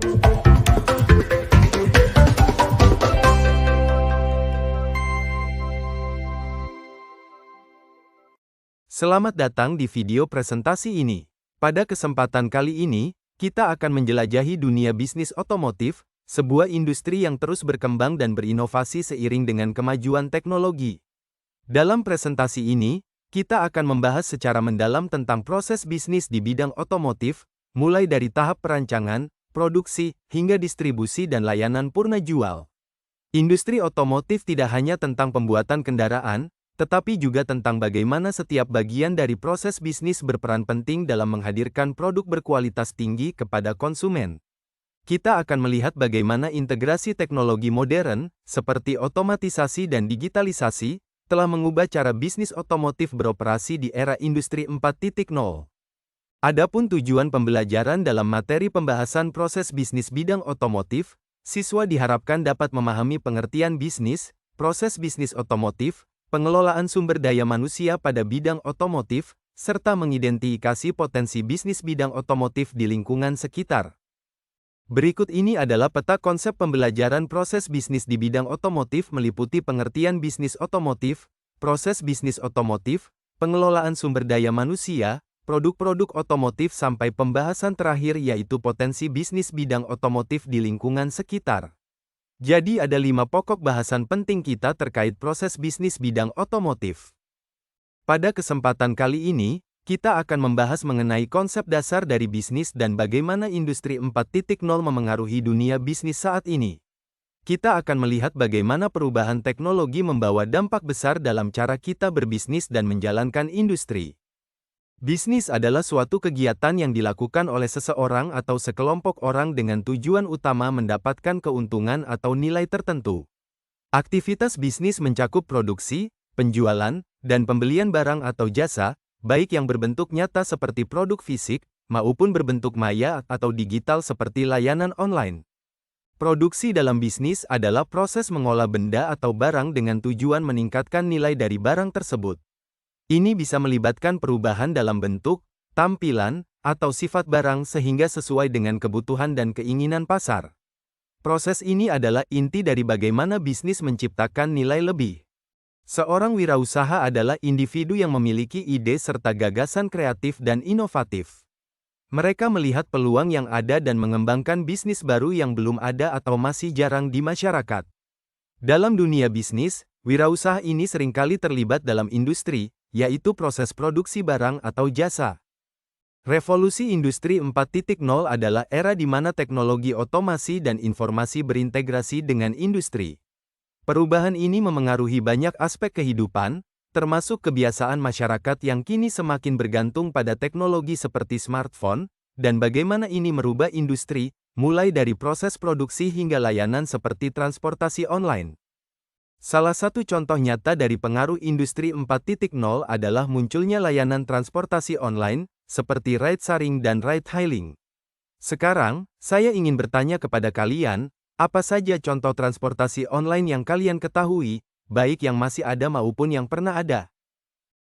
Selamat datang di video presentasi ini. Pada kesempatan kali ini, kita akan menjelajahi dunia bisnis otomotif, sebuah industri yang terus berkembang dan berinovasi seiring dengan kemajuan teknologi. Dalam presentasi ini, kita akan membahas secara mendalam tentang proses bisnis di bidang otomotif, mulai dari tahap perancangan, produksi, hingga distribusi dan layanan purna jual. Industri otomotif tidak hanya tentang pembuatan kendaraan, tetapi juga tentang bagaimana setiap bagian dari proses bisnis berperan penting dalam menghadirkan produk berkualitas tinggi kepada konsumen. Kita akan melihat bagaimana integrasi teknologi modern, seperti otomatisasi dan digitalisasi, telah mengubah cara bisnis otomotif beroperasi di era industri 4.0. Adapun tujuan pembelajaran dalam materi pembahasan proses bisnis bidang otomotif, siswa diharapkan dapat memahami pengertian bisnis, proses bisnis otomotif, pengelolaan sumber daya manusia pada bidang otomotif, serta mengidentifikasi potensi bisnis bidang otomotif di lingkungan sekitar. Berikut ini adalah peta konsep pembelajaran proses bisnis di bidang otomotif meliputi pengertian bisnis otomotif, proses bisnis otomotif, pengelolaan sumber daya manusia, produk-produk otomotif sampai pembahasan terakhir yaitu potensi bisnis bidang otomotif di lingkungan sekitar. Jadi ada 5 pokok bahasan penting kita terkait proses bisnis bidang otomotif. Pada kesempatan kali ini, kita akan membahas mengenai konsep dasar dari bisnis dan bagaimana industri 4.0 memengaruhi dunia bisnis saat ini. Kita akan melihat bagaimana perubahan teknologi membawa dampak besar dalam cara kita berbisnis dan menjalankan industri. Bisnis adalah suatu kegiatan yang dilakukan oleh seseorang atau sekelompok orang dengan tujuan utama mendapatkan keuntungan atau nilai tertentu. Aktivitas bisnis mencakup produksi, penjualan, dan pembelian barang atau jasa, baik yang berbentuk nyata seperti produk fisik, maupun berbentuk maya atau digital seperti layanan online. Produksi dalam bisnis adalah proses mengolah benda atau barang dengan tujuan meningkatkan nilai dari barang tersebut. Ini bisa melibatkan perubahan dalam bentuk, tampilan, atau sifat barang sehingga sesuai dengan kebutuhan dan keinginan pasar. Proses ini adalah inti dari bagaimana bisnis menciptakan nilai lebih. Seorang wirausaha adalah individu yang memiliki ide serta gagasan kreatif dan inovatif. Mereka melihat peluang yang ada dan mengembangkan bisnis baru yang belum ada atau masih jarang di masyarakat. Dalam dunia bisnis, wirausaha ini seringkali terlibat dalam industri, yaitu proses produksi barang atau jasa. Revolusi Industri 4.0 adalah era di mana teknologi otomasi dan informasi berintegrasi dengan industri. Perubahan ini memengaruhi banyak aspek kehidupan, termasuk kebiasaan masyarakat yang kini semakin bergantung pada teknologi seperti smartphone, dan bagaimana ini merubah industri, mulai dari proses produksi hingga layanan seperti transportasi online. Salah satu contoh nyata dari pengaruh industri 4.0 adalah munculnya layanan transportasi online, seperti ride-sharing dan ride-hailing. Sekarang, saya ingin bertanya kepada kalian, apa saja contoh transportasi online yang kalian ketahui, baik yang masih ada maupun yang pernah ada?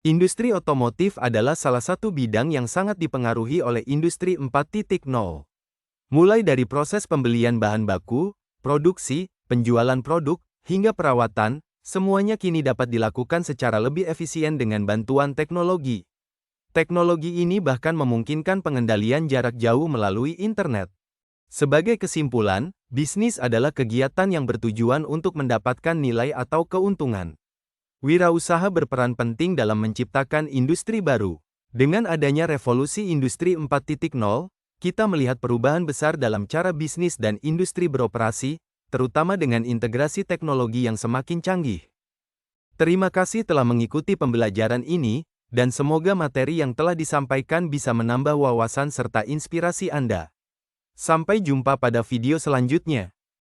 Industri otomotif adalah salah satu bidang yang sangat dipengaruhi oleh industri 4.0. Mulai dari proses pembelian bahan baku, produksi, penjualan produk, hingga perawatan, semuanya kini dapat dilakukan secara lebih efisien dengan bantuan teknologi. Teknologi ini bahkan memungkinkan pengendalian jarak jauh melalui internet. Sebagai kesimpulan, bisnis adalah kegiatan yang bertujuan untuk mendapatkan nilai atau keuntungan. Wirausaha berperan penting dalam menciptakan industri baru. Dengan adanya revolusi industri 4.0, kita melihat perubahan besar dalam cara bisnis dan industri beroperasi, terutama dengan integrasi teknologi yang semakin canggih. Terima kasih telah mengikuti pembelajaran ini, dan semoga materi yang telah disampaikan bisa menambah wawasan serta inspirasi Anda. Sampai jumpa pada video selanjutnya.